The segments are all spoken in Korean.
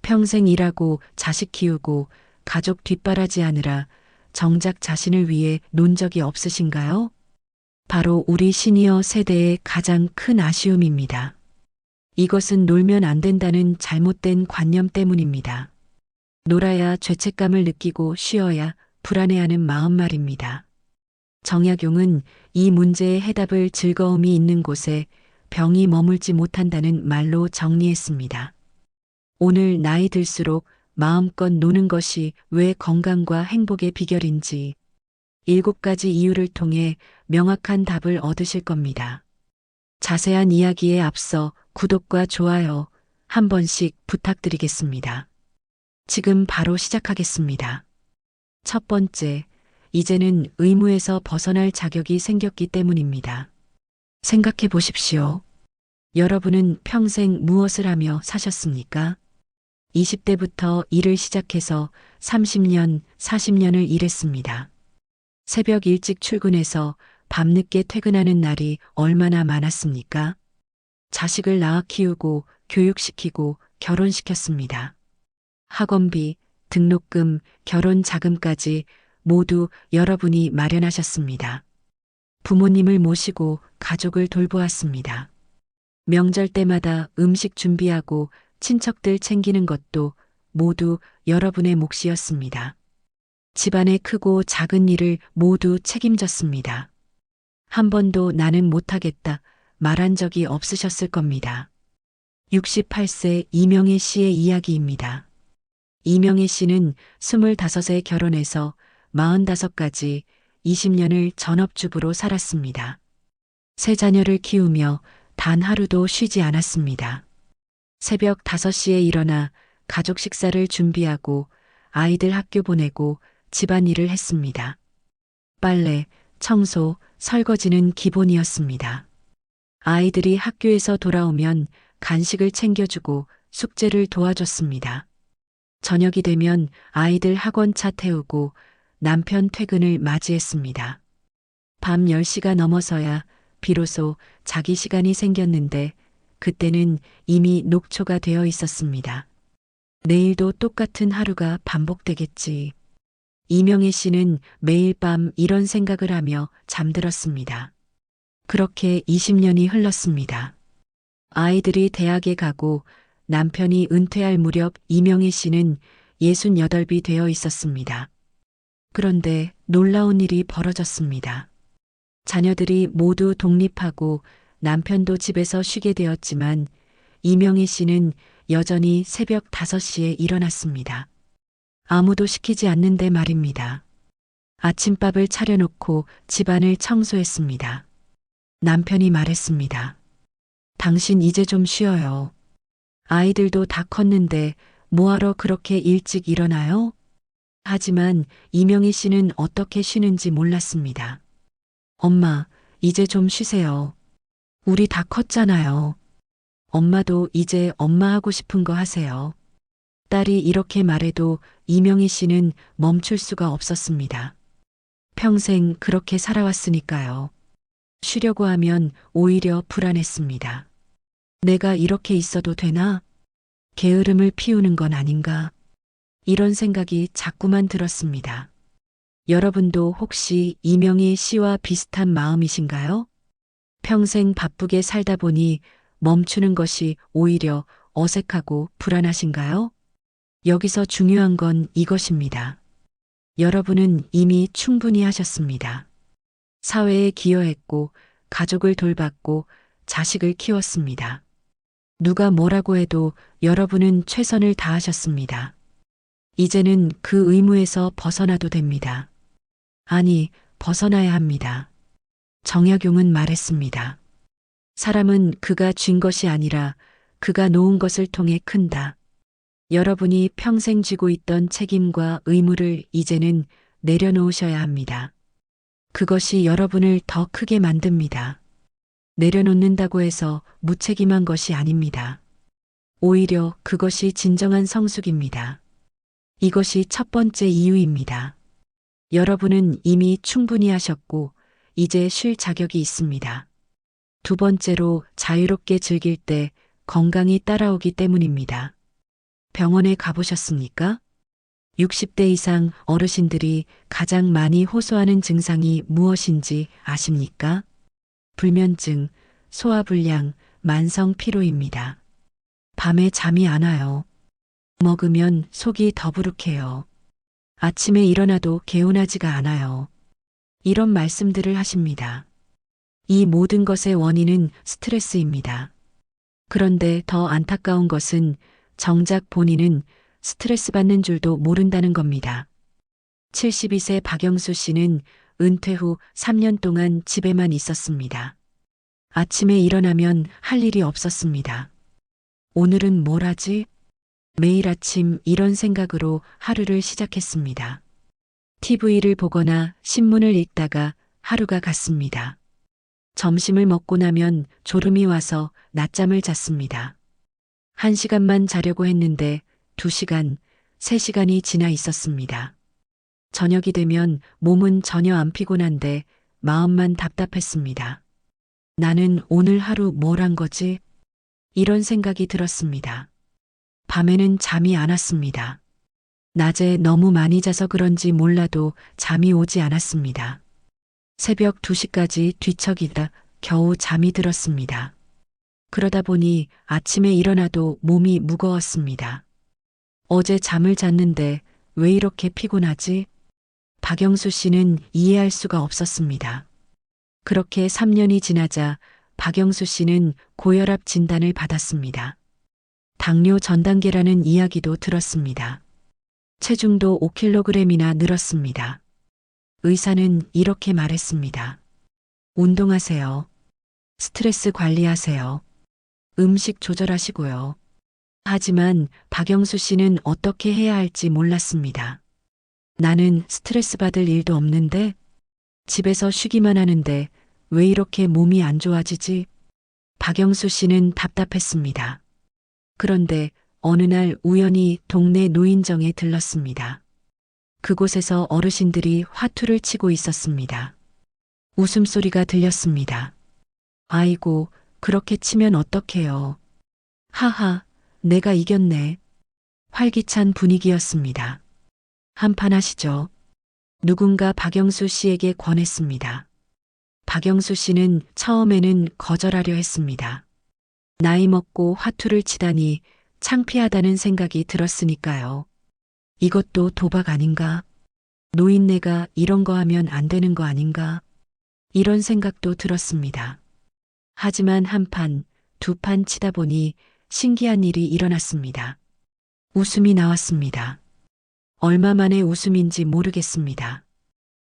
평생 일하고 자식 키우고 가족 뒷바라지하느라 정작 자신을 위해 논 적이 없으신가요? 바로 우리 시니어 세대의 가장 큰 아쉬움입니다. 이것은 놀면 안 된다는 잘못된 관념 때문입니다. 놀아야 죄책감을 느끼고 쉬어야 불안해하는 마음 말입니다. 정약용은 이 문제의 해답을 즐거움이 있는 곳에 병이 머물지 못한다는 말로 정리했습니다. 오늘 나이 들수록 마음껏 노는 것이 왜 건강과 행복의 비결인지 7가지 이유를 통해 명확한 답을 얻으실 겁니다. 자세한 이야기에 앞서 구독과 좋아요 한 번씩 부탁드리겠습니다. 지금 바로 시작하겠습니다. 첫 번째, 이제는 의무에서 벗어날 자격이 생겼기 때문입니다. 생각해 보십시오. 여러분은 평생 무엇을 하며 사셨습니까? 20대부터 일을 시작해서 30년, 40년을 일했습니다. 새벽 일찍 출근해서 밤늦게 퇴근하는 날이 얼마나 많았습니까? 자식을 낳아 키우고 교육시키고 결혼시켰습니다. 학원비, 등록금, 결혼 자금까지 모두 여러분이 마련하셨습니다. 부모님을 모시고 가족을 돌보았습니다. 명절 때마다 음식 준비하고 친척들 챙기는 것도 모두 여러분의 몫이었습니다. 집안의 크고 작은 일을 모두 책임졌습니다. 한 번도 나는 못하겠다 말한 적이 없으셨을 겁니다. 68세 이명애 씨의 이야기입니다. 이명애 씨는 25세 결혼해서 45까지 20년을 전업주부로 살았습니다. 세 자녀를 키우며 단 하루도 쉬지 않았습니다. 새벽 5시에 일어나 가족 식사를 준비하고 아이들 학교 보내고 집안일을 했습니다. 빨래, 청소, 설거지는 기본이었습니다. 아이들이 학교에서 돌아오면 간식을 챙겨주고 숙제를 도와줬습니다. 저녁이 되면 아이들 학원차 태우고 남편 퇴근을 맞이했습니다. 밤 10시가 넘어서야 비로소 자기 시간이 생겼는데 그때는 이미 녹초가 되어 있었습니다. 내일도 똑같은 하루가 반복되겠지. 이명애 씨는 매일 밤 이런 생각을 하며 잠들었습니다. 그렇게 20년이 흘렀습니다. 아이들이 대학에 가고 남편이 은퇴할 무렵 이명애 씨는 68이 되어 있었습니다. 그런데 놀라운 일이 벌어졌습니다. 자녀들이 모두 독립하고 남편도 집에서 쉬게 되었지만 이명희 씨는 여전히 새벽 5시에 일어났습니다. 아무도 시키지 않는데 말입니다. 아침밥을 차려놓고 집안을 청소했습니다. 남편이 말했습니다. 당신 이제 좀 쉬어요. 아이들도 다 컸는데 뭐하러 그렇게 일찍 일어나요? 하지만 이명희 씨는 어떻게 쉬는지 몰랐습니다. 엄마, 이제 좀 쉬세요. 우리 다 컸잖아요. 엄마도 이제 엄마 하고 싶은 거 하세요. 딸이 이렇게 말해도 이명희 씨는 멈출 수가 없었습니다. 평생 그렇게 살아왔으니까요. 쉬려고 하면 오히려 불안했습니다. 내가 이렇게 있어도 되나? 게으름을 피우는 건 아닌가? 이런 생각이 자꾸만 들었습니다. 여러분도 혹시 이명희 씨와 비슷한 마음이신가요? 평생 바쁘게 살다 보니 멈추는 것이 오히려 어색하고 불안하신가요? 여기서 중요한 건 이것입니다. 여러분은 이미 충분히 하셨습니다. 사회에 기여했고, 가족을 돌봤고, 자식을 키웠습니다. 누가 뭐라고 해도 여러분은 최선을 다하셨습니다. 이제는 그 의무에서 벗어나도 됩니다. 아니, 벗어나야 합니다. 정약용은 말했습니다. 사람은 그가 쥔 것이 아니라 그가 놓은 것을 통해 큰다. 여러분이 평생 쥐고 있던 책임과 의무를 이제는 내려놓으셔야 합니다. 그것이 여러분을 더 크게 만듭니다. 내려놓는다고 해서 무책임한 것이 아닙니다. 오히려 그것이 진정한 성숙입니다. 이것이 첫 번째 이유입니다. 여러분은 이미 충분히 하셨고 이제 쉴 자격이 있습니다. 두 번째로 자유롭게 즐길 때 건강이 따라오기 때문입니다. 병원에 가보셨습니까? 60대 이상 어르신들이 가장 많이 호소하는 증상이 무엇인지 아십니까? 불면증, 소화불량, 만성 피로입니다. 밤에 잠이 안 와요. 먹으면 속이 더부룩해요. 아침에 일어나도 개운하지가 않아요. 이런 말씀들을 하십니다. 이 모든 것의 원인은 스트레스입니다. 그런데 더 안타까운 것은 정작 본인은 스트레스 받는 줄도 모른다는 겁니다. 72세 박영수 씨는 은퇴 후 3년 동안 집에만 있었습니다. 아침에 일어나면 할 일이 없었습니다. 오늘은 뭘 하지? 매일 아침 이런 생각으로 하루를 시작했습니다. TV를 보거나 신문을 읽다가 하루가 갔습니다. 점심을 먹고 나면 졸음이 와서 낮잠을 잤습니다. 1시간만 자려고 했는데 2시간, 3시간이 지나 있었습니다. 저녁이 되면 몸은 전혀 안 피곤한데 마음만 답답했습니다. 나는 오늘 하루 뭘 한 거지? 이런 생각이 들었습니다. 밤에는 잠이 안 왔습니다. 낮에 너무 많이 자서 그런지 몰라도 잠이 오지 않았습니다. 새벽 2시까지 뒤척이다 겨우 잠이 들었습니다. 그러다 보니 아침에 일어나도 몸이 무거웠습니다. 어제 잠을 잤는데 왜 이렇게 피곤하지? 박영수 씨는 이해할 수가 없었습니다. 그렇게 3년이 지나자 박영수 씨는 고혈압 진단을 받았습니다. 당뇨 전 단계라는 이야기도 들었습니다. 체중도 5kg이나 늘었습니다. 의사는 이렇게 말했습니다. 운동하세요. 스트레스 관리하세요. 음식 조절하시고요. 하지만 박영수 씨는 어떻게 해야 할지 몰랐습니다. 나는 스트레스 받을 일도 없는데 집에서 쉬기만 하는데 왜 이렇게 몸이 안 좋아지지? 박영수 씨는 답답했습니다. 그런데 어느 날 우연히 동네 노인정에 들렀습니다. 그곳에서 어르신들이 화투를 치고 있었습니다. 웃음소리가 들렸습니다. 아이고, 그렇게 치면 어떡해요. 하하, 내가 이겼네. 활기찬 분위기였습니다. 한판 하시죠. 누군가 박영수 씨에게 권했습니다. 박영수 씨는 처음에는 거절하려 했습니다. 나이 먹고 화투를 치다니 창피하다는 생각이 들었으니까요. 이것도 도박 아닌가? 노인네가 이런 거 하면 안 되는 거 아닌가? 이런 생각도 들었습니다. 하지만 한 판, 두 판 치다 보니 신기한 일이 일어났습니다. 웃음이 나왔습니다. 얼마 만에 웃음인지 모르겠습니다.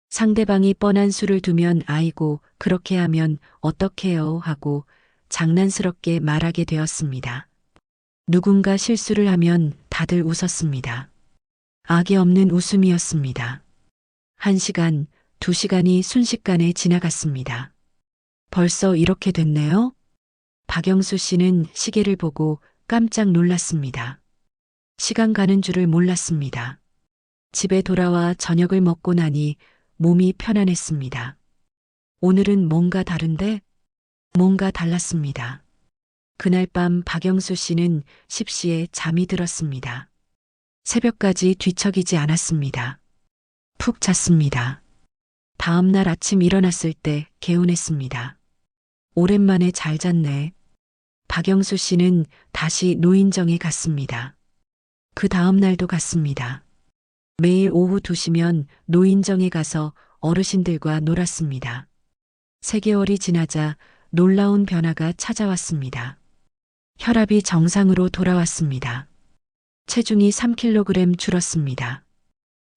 상대방이 뻔한 수를 두면 아이고 그렇게 하면 어떡해요 하고 장난스럽게 말하게 되었습니다. 누군가 실수를 하면 다들 웃었습니다. 악의 없는 웃음이었습니다. 1시간, 2시간이 순식간에 지나갔습니다. 벌써 이렇게 됐네요? 박영수 씨는 시계를 보고 깜짝 놀랐습니다. 시간 가는 줄을 몰랐습니다. 집에 돌아와 저녁을 먹고 나니 몸이 편안했습니다. 오늘은 뭔가 다른데? 뭔가 달랐습니다. 그날 밤 박영수 씨는 십시에 잠이 들었습니다. 새벽까지 뒤척이지 않았습니다. 푹 잤습니다. 다음 날 아침 일어났을 때 개운했습니다. 오랜만에 잘 잤네. 박영수 씨는 다시 노인정에 갔습니다. 그 다음 날도 갔습니다. 매일 오후 2시면 노인정에 가서 어르신들과 놀았습니다. 3개월이 지나자 놀라운 변화가 찾아왔습니다. 혈압이 정상으로 돌아왔습니다. 체중이 3kg 줄었습니다.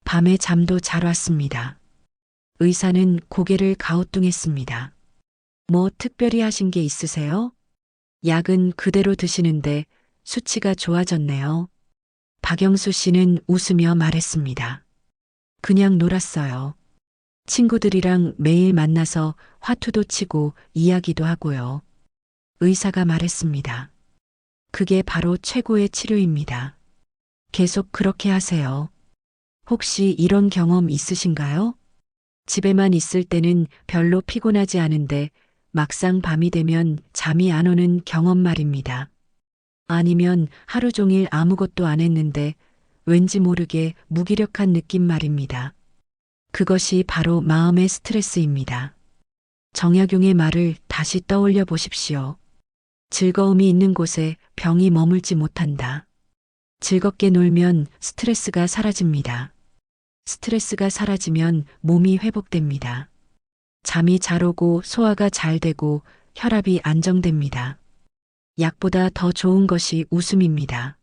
밤에 잠도 잘 왔습니다. 의사는 고개를 가우뚱했습니다. 뭐 특별히 하신 게 있으세요? 약은 그대로 드시는데 수치가 좋아졌네요. 박영수 씨는 웃으며 말했습니다. 그냥 놀았어요. 친구들이랑 매일 만나서 화투도 치고 이야기도 하고요. 의사가 말했습니다. 그게 바로 최고의 치료입니다. 계속 그렇게 하세요. 혹시 이런 경험 있으신가요? 집에만 있을 때는 별로 피곤하지 않은데 막상 밤이 되면 잠이 안 오는 경험 말입니다. 아니면 하루 종일 아무것도 안 했는데 왠지 모르게 무기력한 느낌 말입니다. 그것이 바로 마음의 스트레스입니다. 정약용의 말을 다시 떠올려 보십시오. 즐거움이 있는 곳에 병이 머물지 못한다. 즐겁게 놀면 스트레스가 사라집니다. 스트레스가 사라지면 몸이 회복됩니다. 잠이 잘 오고 소화가 잘 되고 혈압이 안정됩니다. 약보다 더 좋은 것이 웃음입니다.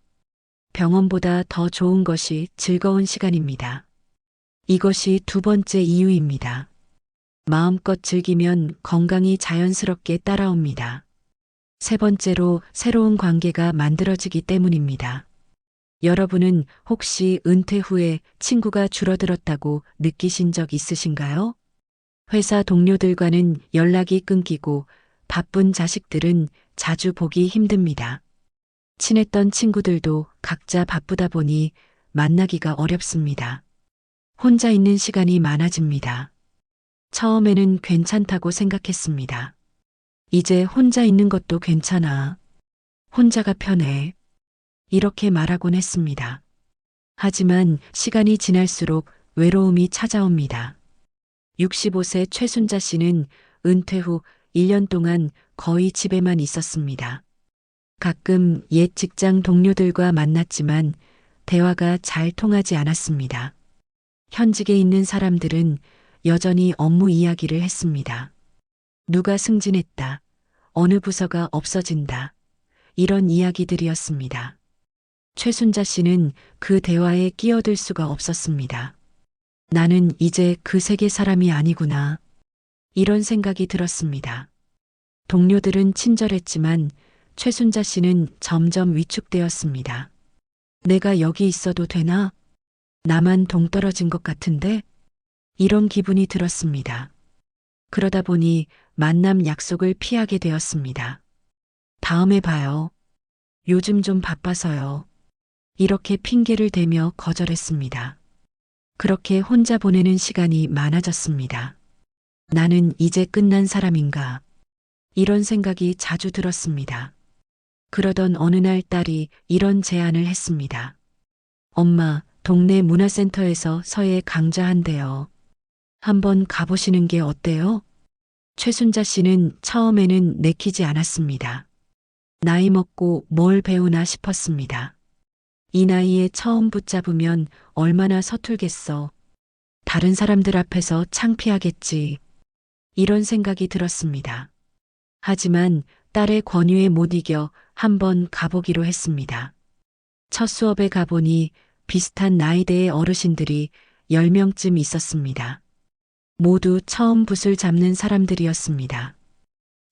병원보다 더 좋은 것이 즐거운 시간입니다. 이것이 두 번째 이유입니다. 마음껏 즐기면 건강이 자연스럽게 따라옵니다. 세 번째로 새로운 관계가 만들어지기 때문입니다. 여러분은 혹시 은퇴 후에 친구가 줄어들었다고 느끼신 적 있으신가요? 회사 동료들과는 연락이 끊기고 바쁜 자식들은 자주 보기 힘듭니다. 친했던 친구들도 각자 바쁘다 보니 만나기가 어렵습니다. 혼자 있는 시간이 많아집니다. 처음에는 괜찮다고 생각했습니다. 이제 혼자 있는 것도 괜찮아. 혼자가 편해. 이렇게 말하곤 했습니다. 하지만 시간이 지날수록 외로움이 찾아옵니다. 65세 최순자 씨는 은퇴 후 1년 동안 거의 집에만 있었습니다. 가끔 옛 직장 동료들과 만났지만 대화가 잘 통하지 않았습니다. 현직에 있는 사람들은 여전히 업무 이야기를 했습니다. 누가 승진했다. 어느 부서가 없어진다. 이런 이야기들이었습니다. 최순자 씨는 그 대화에 끼어들 수가 없었습니다. 나는 이제 그 세계 사람이 아니구나. 이런 생각이 들었습니다. 동료들은 친절했지만 최순자 씨는 점점 위축되었습니다. 내가 여기 있어도 되나? 나만 동떨어진 것 같은데? 이런 기분이 들었습니다. 그러다 보니 만남 약속을 피하게 되었습니다. 다음에 봐요. 요즘 좀 바빠서요. 이렇게 핑계를 대며 거절했습니다. 그렇게 혼자 보내는 시간이 많아졌습니다. 나는 이제 끝난 사람인가? 이런 생각이 자주 들었습니다. 그러던 어느 날 딸이 이런 제안을 했습니다. 엄마, 동네 문화센터에서 서예 강좌한대요. 한번 가보시는 게 어때요? 최순자 씨는 처음에는 내키지 않았습니다. 나이 먹고 뭘 배우나 싶었습니다. 이 나이에 처음 붙잡으면 얼마나 서툴겠어. 다른 사람들 앞에서 창피하겠지. 이런 생각이 들었습니다. 하지만 딸의 권유에 못 이겨 한번 가보기로 했습니다. 첫 수업에 가보니 비슷한 나이대의 어르신들이 10명쯤 있었습니다. 모두 처음 붓을 잡는 사람들이었습니다.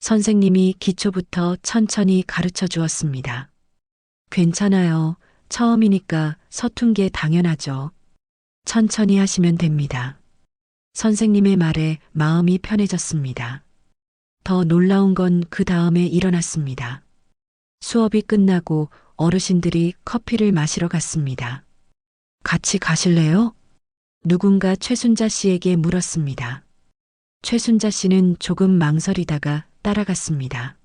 선생님이 기초부터 천천히 가르쳐 주었습니다. 괜찮아요. 처음이니까 서툰 게 당연하죠. 천천히 하시면 됩니다. 선생님의 말에 마음이 편해졌습니다. 더 놀라운 건 그 다음에 일어났습니다. 수업이 끝나고 어르신들이 커피를 마시러 갔습니다. 같이 가실래요? 누군가 최순자 씨에게 물었습니다. 최순자 씨는 조금 망설이다가 따라갔습니다.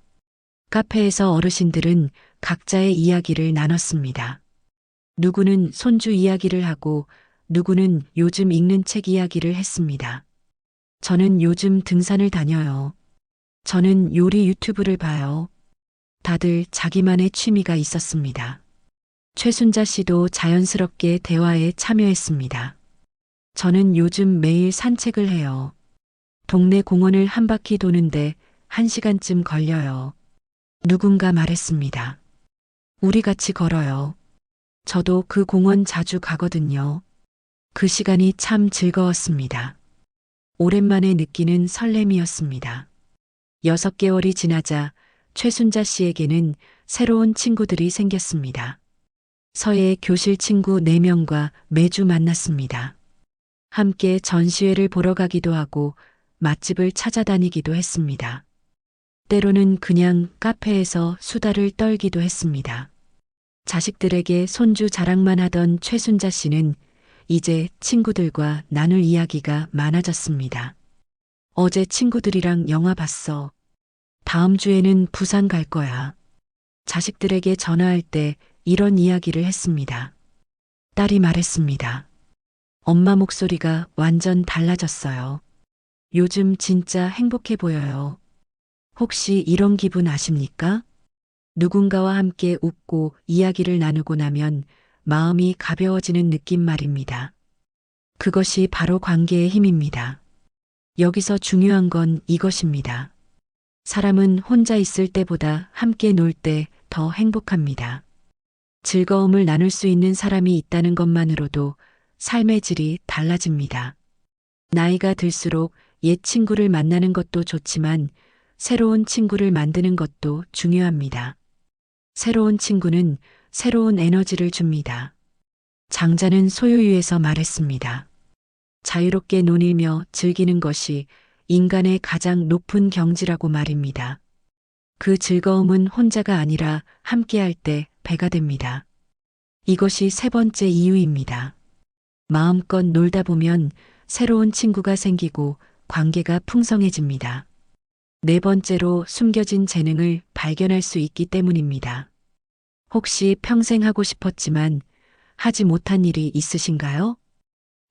카페에서 어르신들은 각자의 이야기를 나눴습니다. 누구는 손주 이야기를 하고 누구는 요즘 읽는 책 이야기를 했습니다. 저는 요즘 등산을 다녀요. 저는 요리 유튜브를 봐요. 다들 자기만의 취미가 있었습니다. 최순자 씨도 자연스럽게 대화에 참여했습니다. 저는 요즘 매일 산책을 해요. 동네 공원을 한 바퀴 도는데 1시간쯤 걸려요. 누군가 말했습니다. 우리 같이 걸어요. 저도 그 공원 자주 가거든요. 그 시간이 참 즐거웠습니다. 오랜만에 느끼는 설렘이었습니다. 6개월이 지나자 최순자 씨에게는 새로운 친구들이 생겼습니다. 서예 교실 친구 4명과 매주 만났습니다. 함께 전시회를 보러 가기도 하고 맛집을 찾아다니기도 했습니다. 때로는 그냥 카페에서 수다를 떨기도 했습니다. 자식들에게 손주 자랑만 하던 최순자 씨는 이제 친구들과 나눌 이야기가 많아졌습니다. 어제 친구들이랑 영화 봤어. 다음 주에는 부산 갈 거야. 자식들에게 전화할 때 이런 이야기를 했습니다. 딸이 말했습니다. 엄마 목소리가 완전 달라졌어요. 요즘 진짜 행복해 보여요. 혹시 이런 기분 아십니까? 누군가와 함께 웃고 이야기를 나누고 나면 마음이 가벼워지는 느낌 말입니다. 그것이 바로 관계의 힘입니다. 여기서 중요한 건 이것입니다. 사람은 혼자 있을 때보다 함께 놀 때 더 행복합니다. 즐거움을 나눌 수 있는 사람이 있다는 것만으로도 삶의 질이 달라집니다. 나이가 들수록 옛 친구를 만나는 것도 좋지만 새로운 친구를 만드는 것도 중요합니다. 새로운 친구는 새로운 에너지를 줍니다. 장자는 소요유에서 말했습니다. 자유롭게 논이며 즐기는 것이 인간의 가장 높은 경지라고 말입니다. 그 즐거움은 혼자가 아니라 함께할 때 배가 됩니다. 이것이 세 번째 이유입니다. 마음껏 놀다 보면 새로운 친구가 생기고 관계가 풍성해집니다. 네 번째로 숨겨진 재능을 발견할 수 있기 때문입니다. 혹시 평생 하고 싶었지만 하지 못한 일이 있으신가요?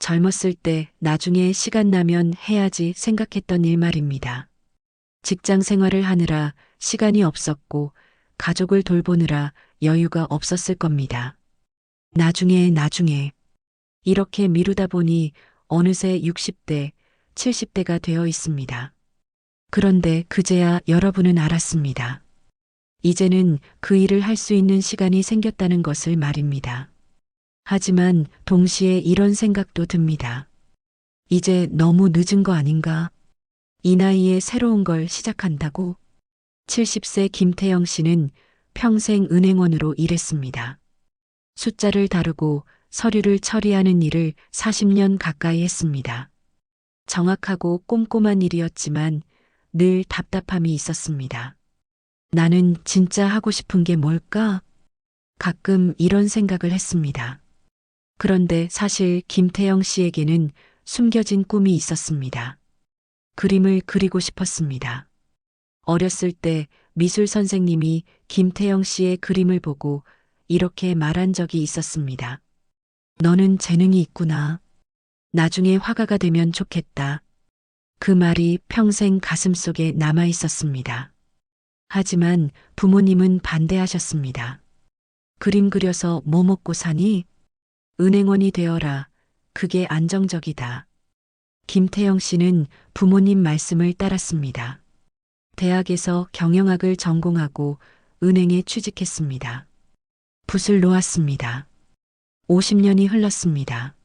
젊었을 때 나중에 시간 나면 해야지 생각했던 일 말입니다. 직장 생활을 하느라 시간이 없었고 가족을 돌보느라 여유가 없었을 겁니다. 나중에 이렇게 미루다 보니 어느새 60대, 70대가 되어 있습니다. 그런데 그제야 여러분은 알았습니다. 이제는 그 일을 할 수 있는 시간이 생겼다는 것을 말입니다. 하지만 동시에 이런 생각도 듭니다. 이제 너무 늦은 거 아닌가? 이 나이에 새로운 걸 시작한다고? 70세 김태영 씨는 평생 은행원으로 일했습니다. 숫자를 다루고 서류를 처리하는 일을 40년 가까이 했습니다. 정확하고 꼼꼼한 일이었지만 늘 답답함이 있었습니다. 나는 진짜 하고 싶은 게 뭘까? 가끔 이런 생각을 했습니다. 그런데 사실 김태영 씨에게는 숨겨진 꿈이 있었습니다. 그림을 그리고 싶었습니다. 어렸을 때 미술 선생님이 김태영 씨의 그림을 보고 이렇게 말한 적이 있었습니다. 너는 재능이 있구나. 나중에 화가가 되면 좋겠다. 그 말이 평생 가슴속에 남아 있었습니다. 하지만 부모님은 반대하셨습니다. 그림 그려서 뭐 먹고 사니? 은행원이 되어라. 그게 안정적이다. 김태영 씨는 부모님 말씀을 따랐습니다. 대학에서 경영학을 전공하고 은행에 취직했습니다. 붓을 놓았습니다. 50년이 흘렀습니다.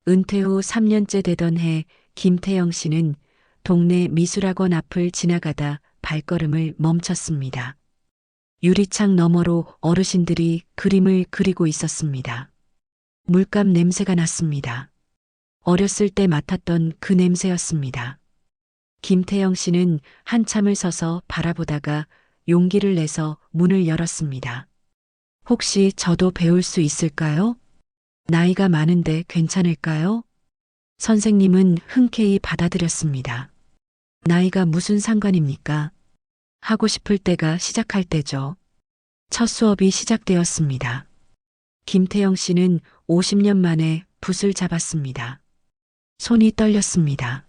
은퇴 후 3년째 되던 해 김태영 씨는 동네 미술학원 앞을 지나가다 발걸음을 멈췄습니다. 유리창 너머로 어르신들이 그림을 그리고 있었습니다. 물감 냄새가 났습니다. 어렸을 때 맡았던 그 냄새였습니다. 김태영 씨는 한참을 서서 바라보다가 용기를 내서 문을 열었습니다. 혹시 저도 배울 수 있을까요? 나이가 많은데 괜찮을까요? 선생님은 흔쾌히 받아들였습니다. 나이가 무슨 상관입니까? 하고 싶을 때가 시작할 때죠. 첫 수업이 시작되었습니다. 김태영 씨는 50년 만에 붓을 잡았습니다. 손이 떨렸습니다.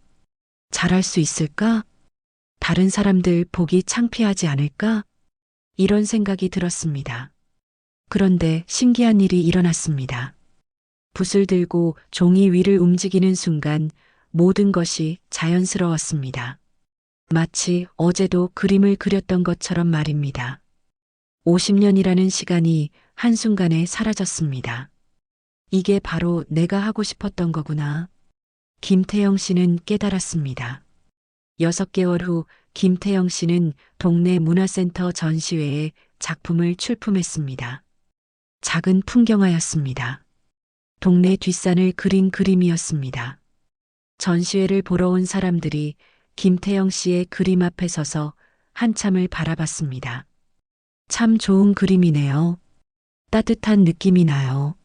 잘할 수 있을까? 다른 사람들 보기 창피하지 않을까? 이런 생각이 들었습니다. 그런데 신기한 일이 일어났습니다. 붓을 들고 종이 위를 움직이는 순간 모든 것이 자연스러웠습니다. 마치 어제도 그림을 그렸던 것처럼 말입니다. 50년이라는 시간이 한순간에 사라졌습니다. 이게 바로 내가 하고 싶었던 거구나. 김태영 씨는 깨달았습니다. 6개월 후 김태영 씨는 동네 문화센터 전시회에 작품을 출품했습니다. 작은 풍경화였습니다. 동네 뒷산을 그린 그림이었습니다. 전시회를 보러 온 사람들이 김태영 씨의 그림 앞에 서서 한참을 바라봤습니다. 참 좋은 그림이네요. 따뜻한 느낌이 나요.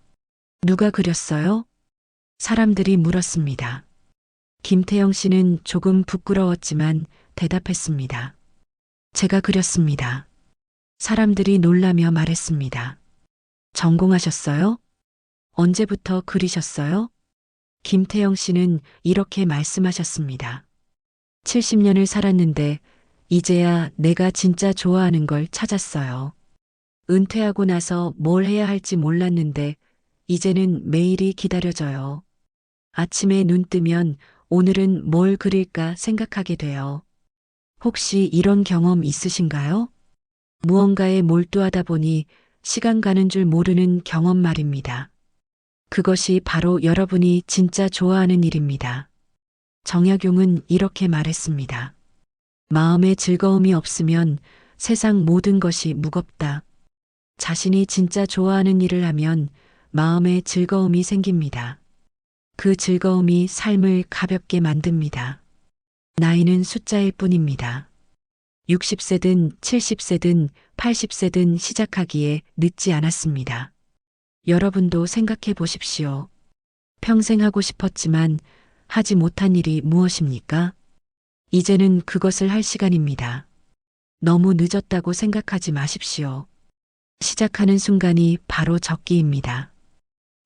누가 그렸어요? 사람들이 물었습니다. 김태영 씨는 조금 부끄러웠지만 대답했습니다. 제가 그렸습니다. 사람들이 놀라며 말했습니다. 전공하셨어요? 언제부터 그리셨어요? 김태영 씨는 이렇게 말씀하셨습니다. 70년을 살았는데 이제야 내가 진짜 좋아하는 걸 찾았어요. 은퇴하고 나서 뭘 해야 할지 몰랐는데 이제는 매일이 기다려져요. 아침에 눈 뜨면 오늘은 뭘 그릴까 생각하게 돼요. 혹시 이런 경험 있으신가요? 무언가에 몰두하다 보니 시간 가는 줄 모르는 경험 말입니다. 그것이 바로 여러분이 진짜 좋아하는 일입니다. 정약용은 이렇게 말했습니다. 마음에 즐거움이 없으면 세상 모든 것이 무겁다. 자신이 진짜 좋아하는 일을 하면 마음에 즐거움이 생깁니다. 그 즐거움이 삶을 가볍게 만듭니다. 나이는 숫자일 뿐입니다. 60세든 70세든 80세든 시작하기에 늦지 않았습니다. 여러분도 생각해 보십시오. 평생 하고 싶었지만 하지 못한 일이 무엇입니까? 이제는 그것을 할 시간입니다. 너무 늦었다고 생각하지 마십시오. 시작하는 순간이 바로 적기입니다.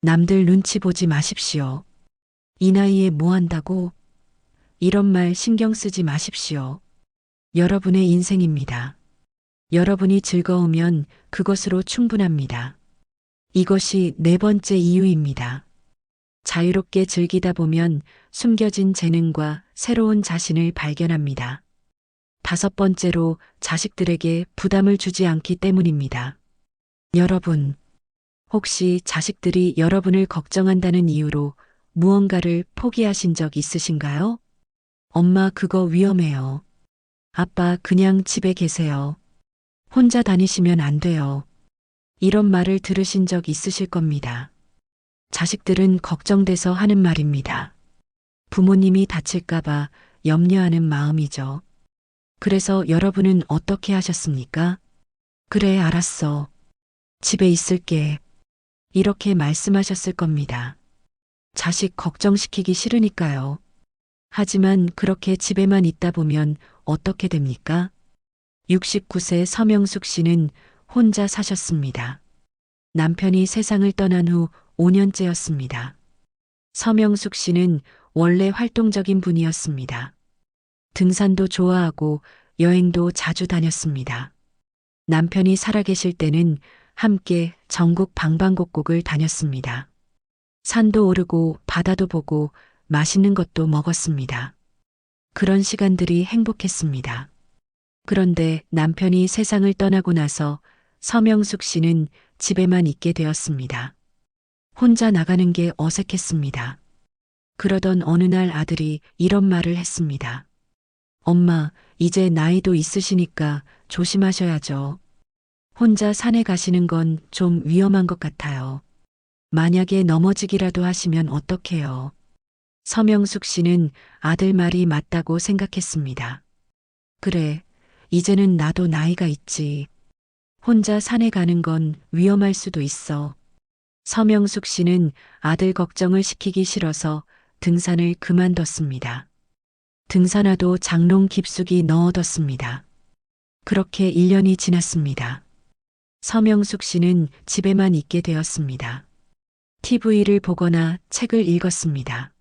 남들 눈치 보지 마십시오. 이 나이에 뭐 한다고? 이런 말 신경 쓰지 마십시오. 여러분의 인생입니다. 여러분이 즐거우면 그것으로 충분합니다. 이것이 네 번째 이유입니다. 자유롭게 즐기다 보면 숨겨진 재능과 새로운 자신을 발견합니다. 다섯 번째로 자식들에게 부담을 주지 않기 때문입니다. 여러분, 혹시 자식들이 여러분을 걱정한다는 이유로 무언가를 포기하신 적 있으신가요? 엄마 그거 위험해요. 아빠 그냥 집에 계세요. 혼자 다니시면 안 돼요. 이런 말을 들으신 적 있으실 겁니다. 자식들은 걱정돼서 하는 말입니다. 부모님이 다칠까봐 염려하는 마음이죠. 그래서 여러분은 어떻게 하셨습니까? 그래, 알았어. 집에 있을게. 이렇게 말씀하셨을 겁니다. 자식 걱정시키기 싫으니까요. 하지만 그렇게 집에만 있다 보면 어떻게 됩니까? 69세 서명숙 씨는 혼자 사셨습니다. 남편이 세상을 떠난 후 5년째였습니다. 서명숙 씨는 원래 활동적인 분이었습니다. 등산도 좋아하고 여행도 자주 다녔습니다. 남편이 살아계실 때는 함께 전국 방방곡곡을 다녔습니다. 산도 오르고 바다도 보고 맛있는 것도 먹었습니다. 그런 시간들이 행복했습니다. 그런데 남편이 세상을 떠나고 나서 서명숙 씨는 집에만 있게 되었습니다. 혼자 나가는 게 어색했습니다. 그러던 어느 날 아들이 이런 말을 했습니다. 엄마, 이제 나이도 있으시니까 조심하셔야죠. 혼자 산에 가시는 건 좀 위험한 것 같아요. 만약에 넘어지기라도 하시면 어떡해요. 서명숙 씨는 아들 말이 맞다고 생각했습니다. 그래, 이제는 나도 나이가 있지. 혼자 산에 가는 건 위험할 수도 있어. 서명숙 씨는 아들 걱정을 시키기 싫어서 등산을 그만뒀습니다. 등산화도 장롱 깊숙이 넣어뒀습니다. 그렇게 1년이 지났습니다. 서명숙 씨는 집에만 있게 되었습니다. TV를 보거나 책을 읽었습니다.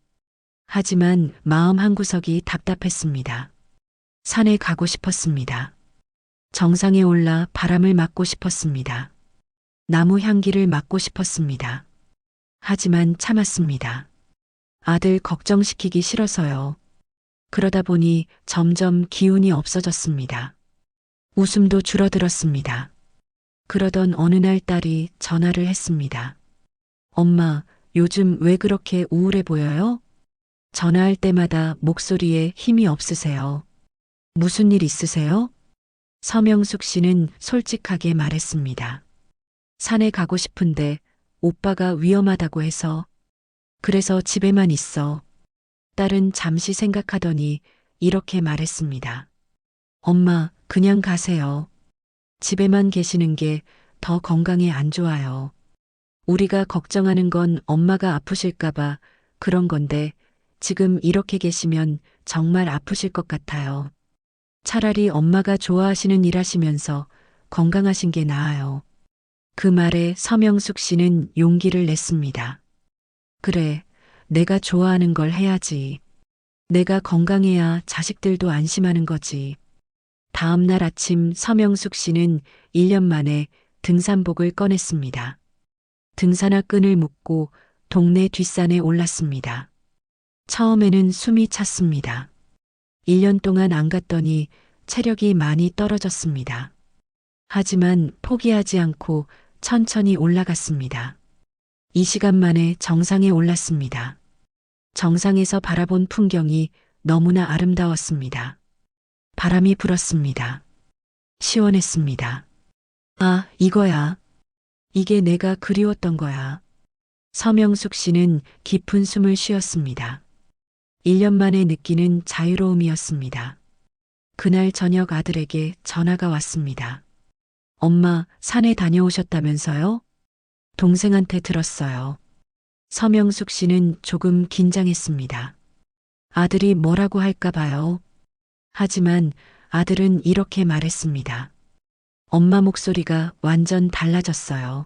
하지만 마음 한구석이 답답했습니다. 산에 가고 싶었습니다. 정상에 올라 바람을 맞고 싶었습니다. 나무 향기를 맡고 싶었습니다. 하지만 참았습니다. 아들 걱정시키기 싫어서요. 그러다 보니 점점 기운이 없어졌습니다. 웃음도 줄어들었습니다. 그러던 어느 날 딸이 전화를 했습니다. 엄마, 요즘 왜 그렇게 우울해 보여요? 전화할 때마다 목소리에 힘이 없으세요. 무슨 일 있으세요? 서명숙 씨는 솔직하게 말했습니다. 산에 가고 싶은데 오빠가 위험하다고 해서. 그래서 집에만 있어. 딸은 잠시 생각하더니 이렇게 말했습니다. 엄마, 그냥 가세요. 집에만 계시는 게 더 건강에 안 좋아요. 우리가 걱정하는 건 엄마가 아프실까봐 그런 건데 지금 이렇게 계시면 정말 아프실 것 같아요. 차라리 엄마가 좋아하시는 일 하시면서 건강하신 게 나아요. 그 말에 서명숙 씨는 용기를 냈습니다. 그래, 내가 좋아하는 걸 해야지. 내가 건강해야 자식들도 안심하는 거지. 다음 날 아침 서명숙 씨는 1년 만에 등산복을 꺼냈습니다. 등산화 끈을 묶고 동네 뒷산에 올랐습니다. 처음에는 숨이 찼습니다. 1년 동안 안 갔더니 체력이 많이 떨어졌습니다. 하지만 포기하지 않고 천천히 올라갔습니다. 2시간 만에 정상에 올랐습니다. 정상에서 바라본 풍경이 너무나 아름다웠습니다. 바람이 불었습니다. 시원했습니다. 아, 이거야. 이게 내가 그리웠던 거야. 서명숙 씨는 깊은 숨을 쉬었습니다. 1년 만에 느끼는 자유로움이었습니다. 그날 저녁 아들에게 전화가 왔습니다. 엄마, 산에 다녀오셨다면서요? 동생한테 들었어요. 서명숙 씨는 조금 긴장했습니다. 아들이 뭐라고 할까 봐요. 하지만 아들은 이렇게 말했습니다. 엄마 목소리가 완전 달라졌어요.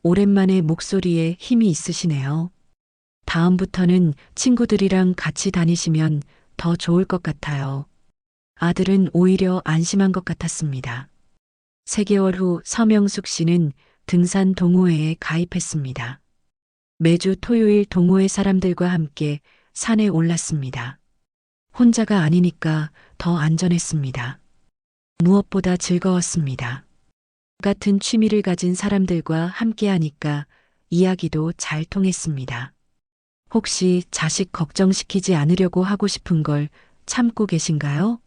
오랜만에 목소리에 힘이 있으시네요. 다음부터는 친구들이랑 같이 다니시면 더 좋을 것 같아요. 아들은 오히려 안심한 것 같았습니다. 3개월 후 서명숙 씨는 등산 동호회에 가입했습니다. 매주 토요일 동호회 사람들과 함께 산에 올랐습니다. 혼자가 아니니까 더 안전했습니다. 무엇보다 즐거웠습니다. 같은 취미를 가진 사람들과 함께 하니까 이야기도 잘 통했습니다. 혹시 자식 걱정시키지 않으려고 하고 싶은 걸 참고 계신가요?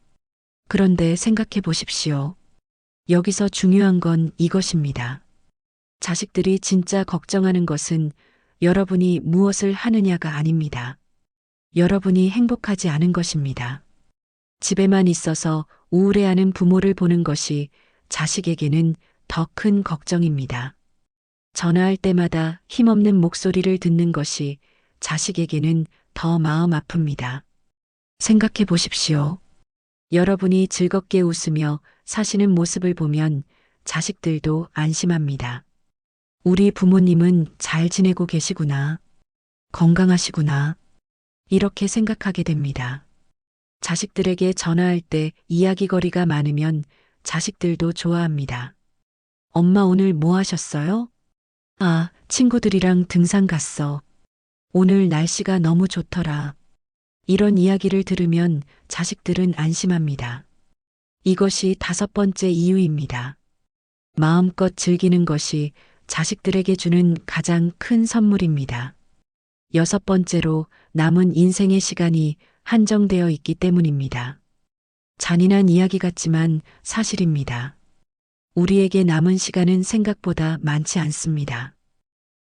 그런데 생각해 보십시오. 여기서 중요한 건 이것입니다. 자식들이 진짜 걱정하는 것은 여러분이 무엇을 하느냐가 아닙니다. 여러분이 행복하지 않은 것입니다. 집에만 있어서 우울해하는 부모를 보는 것이 자식에게는 더 큰 걱정입니다. 전화할 때마다 힘없는 목소리를 듣는 것이 자식에게는 더 마음 아픕니다. 생각해 보십시오. 여러분이 즐겁게 웃으며 사시는 모습을 보면 자식들도 안심합니다. 우리 부모님은 잘 지내고 계시구나. 건강하시구나. 이렇게 생각하게 됩니다. 자식들에게 전화할 때 이야기거리가 많으면 자식들도 좋아합니다. 엄마 오늘 뭐 하셨어요? 아, 친구들이랑 등산 갔어. 오늘 날씨가 너무 좋더라. 이런 이야기를 들으면 자식들은 안심합니다. 이것이 5번째 이유입니다. 마음껏 즐기는 것이 자식들에게 주는 가장 큰 선물입니다. 6번째로 남은 인생의 시간이 한정되어 있기 때문입니다. 잔인한 이야기 같지만 사실입니다. 우리에게 남은 시간은 생각보다 많지 않습니다.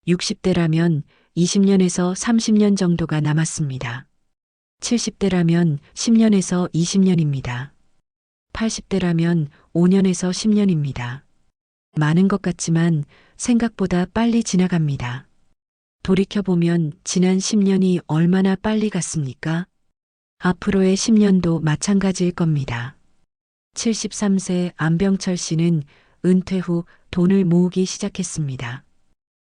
60대라면 20년에서 30년 정도가 남았습니다. 70대라면 10년에서 20년입니다. 80대라면 5년에서 10년입니다. 많은 것 같지만 생각보다 빨리 지나갑니다. 돌이켜보면 지난 10년이 얼마나 빨리 갔습니까? 앞으로의 10년도 마찬가지일 겁니다. 73세 안병철 씨는 은퇴 후 돈을 모으기 시작했습니다.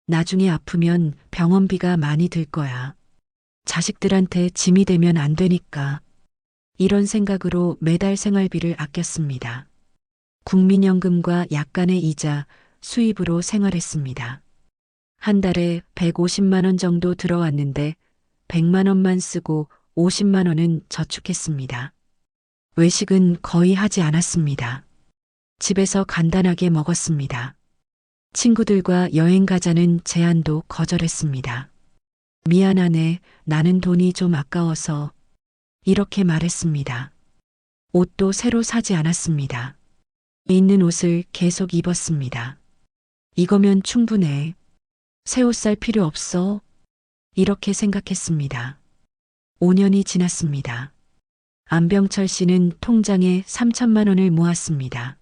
나중에 아프면 병원비가 많이 들 거야. 자식들한테 짐이 되면 안 되니까. 이런 생각으로 매달 생활비를 아꼈습니다. 국민연금과 약간의 이자, 수입으로 생활했습니다. 한 달에 150만 원 정도 들어왔는데 100만 원만 쓰고 50만 원은 저축했습니다. 외식은 거의 하지 않았습니다. 집에서 간단하게 먹었습니다. 친구들과 여행 가자는 제안도 거절했습니다. 미안하네, 나는 돈이 좀 아까워서. 이렇게 말했습니다. 옷도 새로 사지 않았습니다. 있는 옷을 계속 입었습니다. 이거면 충분해. 새 옷 살 필요 없어. 이렇게 생각했습니다. 5년이 지났습니다. 안병철 씨는 통장에 3천만 원을 모았습니다.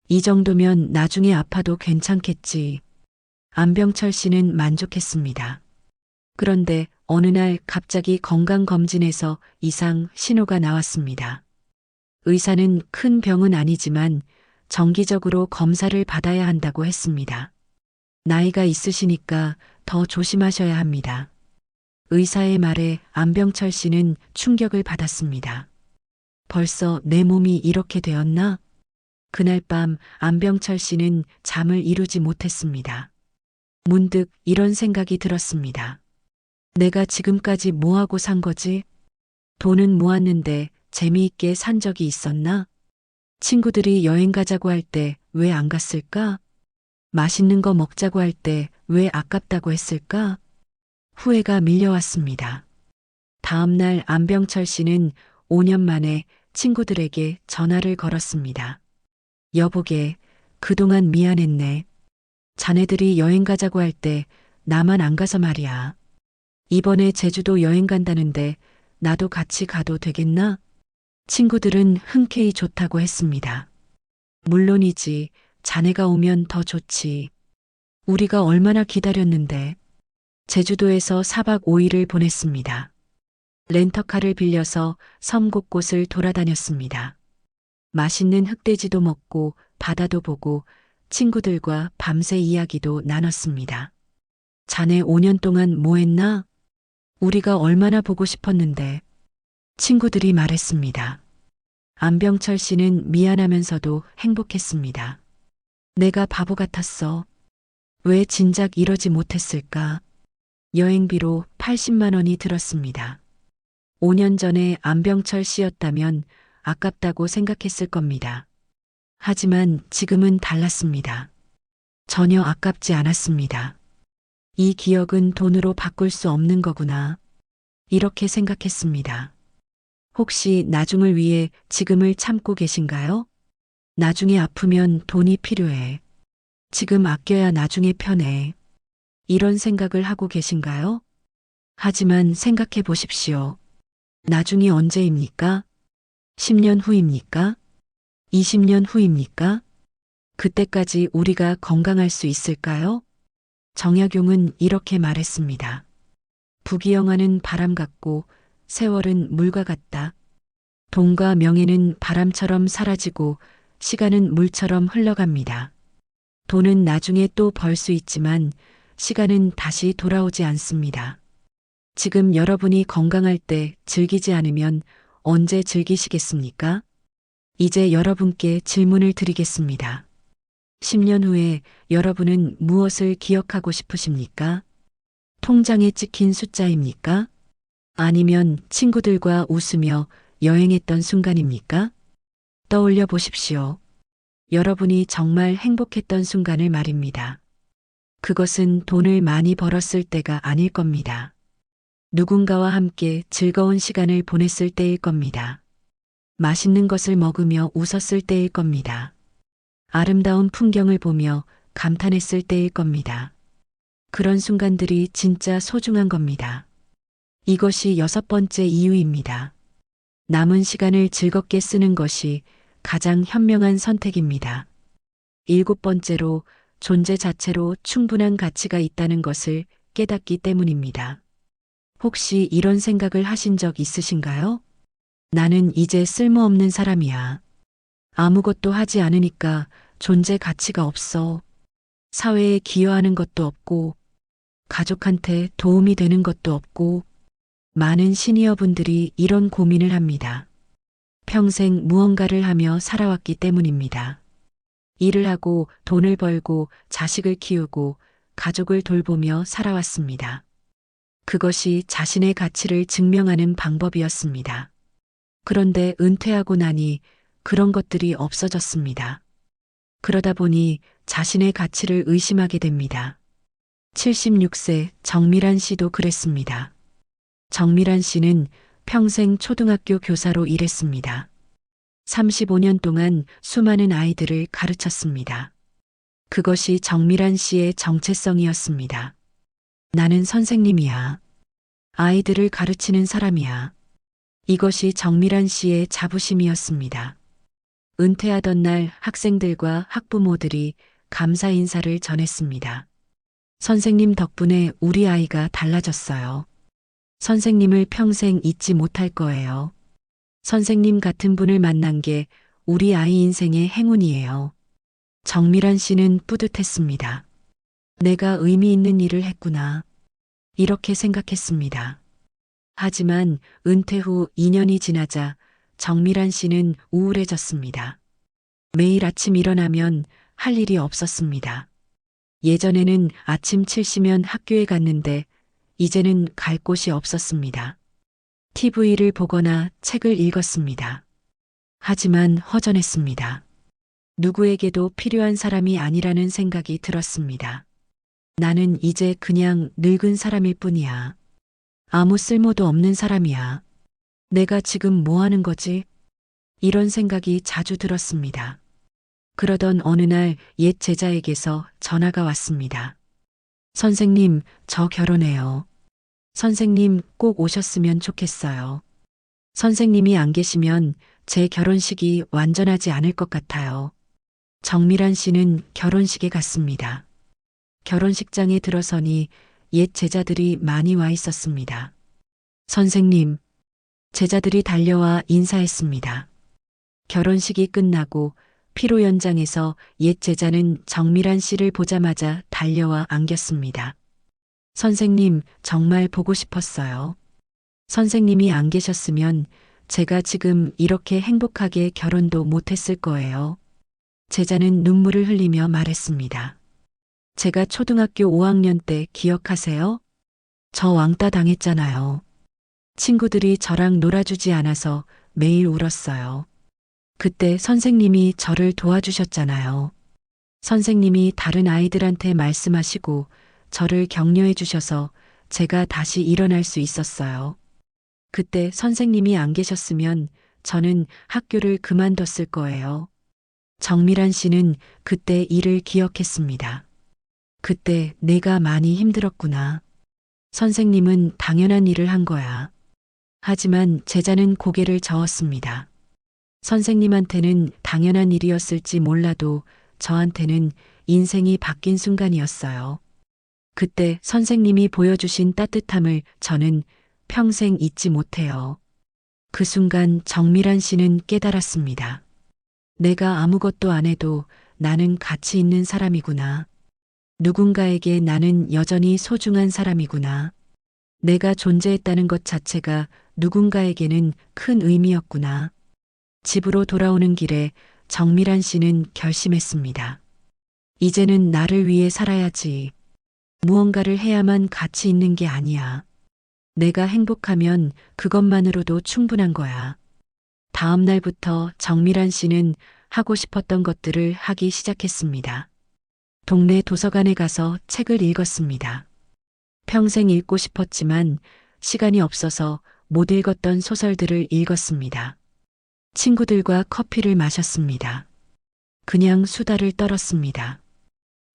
이 정도면 나중에 아파도 괜찮겠지. 안병철 씨는 만족했습니다. 그런데 어느 날 갑자기 건강검진에서 이상 신호가 나왔습니다. 의사는 큰 병은 아니지만 정기적으로 검사를 받아야 한다고 했습니다. 나이가 있으시니까 더 조심하셔야 합니다. 의사의 말에 안병철 씨는 충격을 받았습니다. 벌써 내 몸이 이렇게 되었나? 그날 밤 안병철 씨는 잠을 이루지 못했습니다. 문득 이런 생각이 들었습니다. 내가 지금까지 뭐하고 산 거지? 돈은 모았는데 재미있게 산 적이 있었나? 친구들이 여행 가자고 할 때 왜 안 갔을까? 맛있는 거 먹자고 할 때 왜 아깝다고 했을까? 후회가 밀려왔습니다. 다음 날 안병철 씨는 5년 만에 친구들에게 전화를 걸었습니다. 여보게, 그동안 미안했네. 자네들이 여행 가자고 할 때 나만 안 가서 말이야. 이번에 제주도 여행 간다는데 나도 같이 가도 되겠나? 친구들은 흔쾌히 좋다고 했습니다. 물론이지, 자네가 오면 더 좋지. 우리가 얼마나 기다렸는데. 제주도에서 4박 5일을 보냈습니다. 렌터카를 빌려서 섬 곳곳을 돌아다녔습니다. 맛있는 흑돼지도 먹고 바다도 보고 친구들과 밤새 이야기도 나눴습니다. 자네 5년 동안 뭐 했나? 우리가 얼마나 보고 싶었는데. 친구들이 말했습니다. 안병철 씨는 미안하면서도 행복했습니다. 내가 바보 같았어. 왜 진작 이러지 못했을까? 여행비로 80만 원이 들었습니다. 5년 전에 안병철 씨였다면 아깝다고 생각했을 겁니다. 하지만 지금은 달랐습니다. 전혀 아깝지 않았습니다. 이 기억은 돈으로 바꿀 수 없는 거구나. 이렇게 생각했습니다. 혹시 나중을 위해 지금을 참고 계신가요? 나중에 아프면 돈이 필요해. 지금 아껴야 나중에 편해. 이런 생각을 하고 계신가요? 하지만 생각해 보십시오. 나중이 언제입니까? 10년 후입니까? 20년 후입니까? 그때까지 우리가 건강할 수 있을까요? 정약용은 이렇게 말했습니다. 부귀영화는 바람 같고 세월은 물과 같다. 돈과 명예는 바람처럼 사라지고 시간은 물처럼 흘러갑니다. 돈은 나중에 또 벌 수 있지만 시간은 다시 돌아오지 않습니다. 지금 여러분이 건강할 때 즐기지 않으면 언제 즐기시겠습니까? 이제 여러분께 질문을 드리겠습니다. 10년 후에 여러분은 무엇을 기억하고 싶으십니까? 통장에 찍힌 숫자입니까? 아니면 친구들과 웃으며 여행했던 순간입니까? 떠올려 보십시오. 여러분이 정말 행복했던 순간을 말입니다. 그것은 돈을 많이 벌었을 때가 아닐 겁니다. 누군가와 함께 즐거운 시간을 보냈을 때일 겁니다. 맛있는 것을 먹으며 웃었을 때일 겁니다. 아름다운 풍경을 보며 감탄했을 때일 겁니다. 그런 순간들이 진짜 소중한 겁니다. 이것이 6번째 이유입니다. 남은 시간을 즐겁게 쓰는 것이 가장 현명한 선택입니다. 7번째로 존재 자체로 충분한 가치가 있다는 것을 깨닫기 때문입니다. 혹시 이런 생각을 하신 적 있으신가요? 나는 이제 쓸모없는 사람이야. 아무것도 하지 않으니까 존재 가치가 없어. 사회에 기여하는 것도 없고, 가족한테 도움이 되는 것도 없고, 많은 시니어분들이 이런 고민을 합니다. 평생 무언가를 하며 살아왔기 때문입니다. 일을 하고 돈을 벌고 자식을 키우고 가족을 돌보며 살아왔습니다. 그것이 자신의 가치를 증명하는 방법이었습니다. 그런데 은퇴하고 나니 그런 것들이 없어졌습니다. 그러다 보니 자신의 가치를 의심하게 됩니다. 76세 정미란 씨도 그랬습니다. 정미란 씨는 평생 초등학교 교사로 일했습니다. 35년 동안 수많은 아이들을 가르쳤습니다. 그것이 정미란 씨의 정체성이었습니다. 나는 선생님이야. 아이들을 가르치는 사람이야. 이것이 정미란 씨의 자부심이었습니다. 은퇴하던 날 학생들과 학부모들이 감사 인사를 전했습니다. 선생님 덕분에 우리 아이가 달라졌어요. 선생님을 평생 잊지 못할 거예요. 선생님 같은 분을 만난 게 우리 아이 인생의 행운이에요. 정미란 씨는 뿌듯했습니다. 내가 의미 있는 일을 했구나. 이렇게 생각했습니다. 하지만 은퇴 후 2년이 지나자 정미란 씨는 우울해졌습니다. 매일 아침 일어나면 할 일이 없었습니다. 예전에는 아침 7시면 학교에 갔는데 이제는 갈 곳이 없었습니다. TV를 보거나 책을 읽었습니다. 하지만 허전했습니다. 누구에게도 필요한 사람이 아니라는 생각이 들었습니다. 나는 이제 그냥 늙은 사람일 뿐이야. 아무 쓸모도 없는 사람이야. 내가 지금 뭐 하는 거지? 이런 생각이 자주 들었습니다. 그러던 어느 날 옛 제자에게서 전화가 왔습니다. 선생님, 저 결혼해요. 선생님 꼭 오셨으면 좋겠어요. 선생님이 안 계시면 제 결혼식이 완전하지 않을 것 같아요. 정미란 씨는 결혼식에 갔습니다. 결혼식장에 들어서니 옛 제자들이 많이 와 있었습니다. 선생님, 제자들이 달려와 인사했습니다. 결혼식이 끝나고 피로 연장에서 옛 제자는 정미란 씨를 보자마자 달려와 안겼습니다. 선생님, 정말 보고 싶었어요. 선생님이 안 계셨으면 제가 지금 이렇게 행복하게 결혼도 못했을 거예요. 제자는 눈물을 흘리며 말했습니다. 제가 초등학교 5학년 때 기억하세요? 저 왕따 당했잖아요. 친구들이 저랑 놀아주지 않아서 매일 울었어요. 그때 선생님이 저를 도와주셨잖아요. 선생님이 다른 아이들한테 말씀하시고 저를 격려해 주셔서 제가 다시 일어날 수 있었어요. 그때 선생님이 안 계셨으면 저는 학교를 그만뒀을 거예요. 정미란 씨는 그때 일을 기억했습니다. 그때 내가 많이 힘들었구나. 선생님은 당연한 일을 한 거야. 하지만 제자는 고개를 저었습니다. 선생님한테는 당연한 일이었을지 몰라도 저한테는 인생이 바뀐 순간이었어요. 그때 선생님이 보여주신 따뜻함을 저는 평생 잊지 못해요. 그 순간 정미란 씨는 깨달았습니다. 내가 아무것도 안 해도 나는 가치 있는 사람이구나. 누군가에게 나는 여전히 소중한 사람이구나. 내가 존재했다는 것 자체가 누군가에게는 큰 의미였구나. 집으로 돌아오는 길에 정미란 씨는 결심했습니다. 이제는 나를 위해 살아야지. 무언가를 해야만 가치 있는 게 아니야. 내가 행복하면 그것만으로도 충분한 거야. 다음 날부터 정미란 씨는 하고 싶었던 것들을 하기 시작했습니다. 동네 도서관에 가서 책을 읽었습니다. 평생 읽고 싶었지만 시간이 없어서 못 읽었던 소설들을 읽었습니다. 친구들과 커피를 마셨습니다. 그냥 수다를 떨었습니다.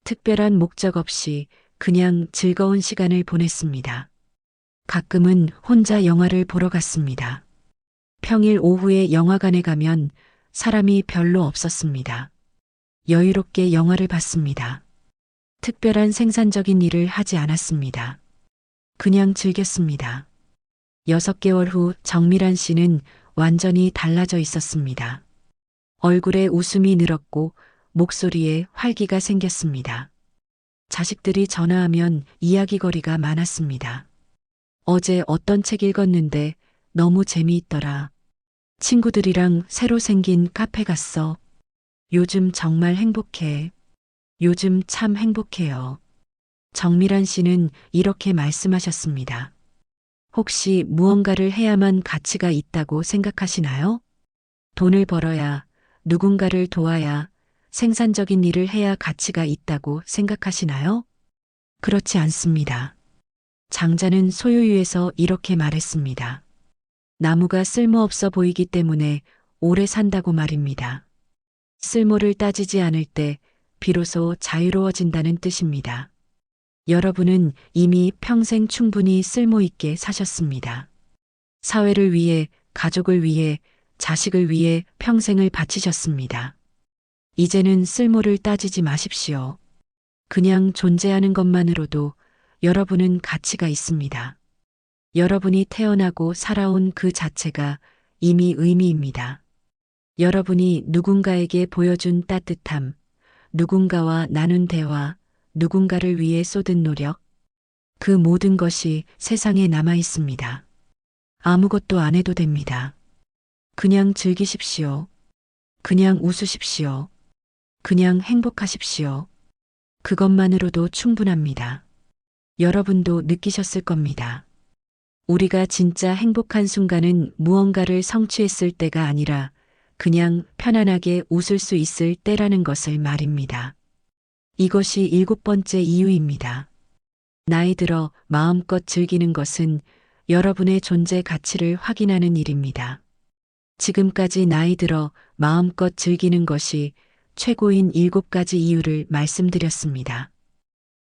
특별한 목적 없이 그냥 즐거운 시간을 보냈습니다. 가끔은 혼자 영화를 보러 갔습니다. 평일 오후에 영화관에 가면 사람이 별로 없었습니다. 여유롭게 영화를 봤습니다. 특별한 생산적인 일을 하지 않았습니다. 그냥 즐겼습니다. 6개월 후 정미란 씨는 완전히 달라져 있었습니다. 얼굴에 웃음이 늘었고 목소리에 활기가 생겼습니다. 자식들이 전화하면 이야기거리가 많았습니다. 어제 어떤 책 읽었는데 너무 재미있더라. 친구들이랑 새로 생긴 카페 갔어. 요즘 정말 행복해. 요즘 참 행복해요. 정미란 씨는 이렇게 말씀하셨습니다. 혹시 무언가를 해야만 가치가 있다고 생각하시나요? 돈을 벌어야, 누군가를 도와야, 생산적인 일을 해야 가치가 있다고 생각하시나요? 그렇지 않습니다. 장자는 소요유에서 이렇게 말했습니다. 나무가 쓸모없어 보이기 때문에 오래 산다고 말입니다. 쓸모를 따지지 않을 때 비로소 자유로워진다는 뜻입니다. 여러분은 이미 평생 충분히 쓸모있게 사셨습니다. 사회를 위해, 가족을 위해, 자식을 위해 평생을 바치셨습니다. 이제는 쓸모를 따지지 마십시오. 그냥 존재하는 것만으로도 여러분은 가치가 있습니다. 여러분이 태어나고 살아온 그 자체가 이미 의미입니다. 여러분이 누군가에게 보여준 따뜻함, 누군가와 나눈 대화, 누군가를 위해 쏟은 노력, 그 모든 것이 세상에 남아 있습니다. 아무것도 안 해도 됩니다. 그냥 즐기십시오. 그냥 웃으십시오. 그냥 행복하십시오. 그것만으로도 충분합니다. 여러분도 느끼셨을 겁니다. 우리가 진짜 행복한 순간은 무언가를 성취했을 때가 아니라 그냥 편안하게 웃을 수 있을 때라는 것을 말입니다. 이것이 7번째 이유입니다. 나이 들어 마음껏 즐기는 것은 여러분의 존재 가치를 확인하는 일입니다. 지금까지 나이 들어 마음껏 즐기는 것이 최고인 7가지 이유를 말씀드렸습니다.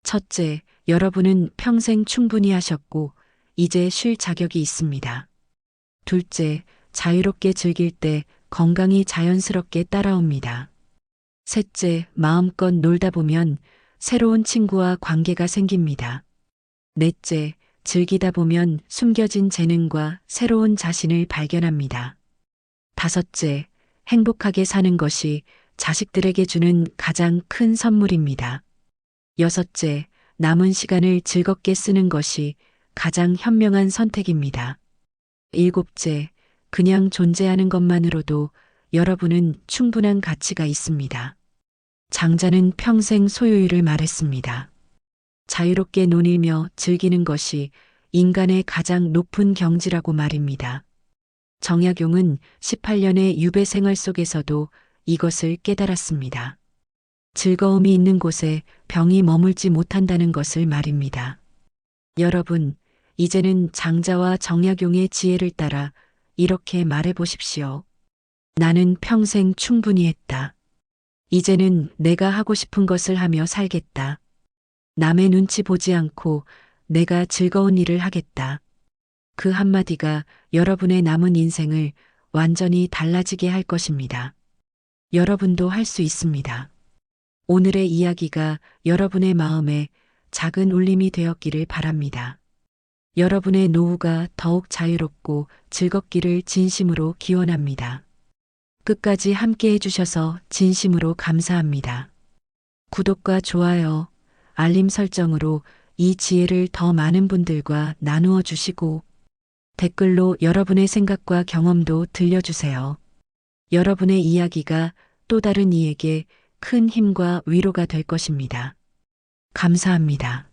첫째, 여러분은 평생 충분히 하셨고 이제 쉴 자격이 있습니다. 둘째, 자유롭게 즐길 때 건강이 자연스럽게 따라옵니다. 셋째, 마음껏 놀다 보면 새로운 친구와 관계가 생깁니다. 넷째, 즐기다 보면 숨겨진 재능과 새로운 자신을 발견합니다. 다섯째, 행복하게 사는 것이 자식들에게 주는 가장 큰 선물입니다. 여섯째, 남은 시간을 즐겁게 쓰는 것이 가장 현명한 선택입니다. 일곱째, 그냥 존재하는 것만으로도 여러분은 충분한 가치가 있습니다. 장자는 평생 소유율을 말했습니다. 자유롭게 논이며 즐기는 것이 인간의 가장 높은 경지라고 말입니다. 정약용은 18년의 유배 생활 속에서도 이것을 깨달았습니다. 즐거움이 있는 곳에 병이 머물지 못한다는 것을 말입니다. 여러분, 이제는 장자와 정약용의 지혜를 따라 이렇게 말해 보십시오. 나는 평생 충분히 했다. 이제는 내가 하고 싶은 것을 하며 살겠다. 남의 눈치 보지 않고 내가 즐거운 일을 하겠다. 그 한마디가 여러분의 남은 인생을 완전히 달라지게 할 것입니다. 여러분도 할 수 있습니다. 오늘의 이야기가 여러분의 마음에 작은 울림이 되었기를 바랍니다. 여러분의 노후가 더욱 자유롭고 즐겁기를 진심으로 기원합니다. 끝까지 함께 해주셔서 진심으로 감사합니다. 구독과 좋아요, 알림 설정으로 이 지혜를 더 많은 분들과 나누어 주시고 댓글로 여러분의 생각과 경험도 들려주세요. 여러분의 이야기가 또 다른 이에게 큰 힘과 위로가 될 것입니다. 감사합니다.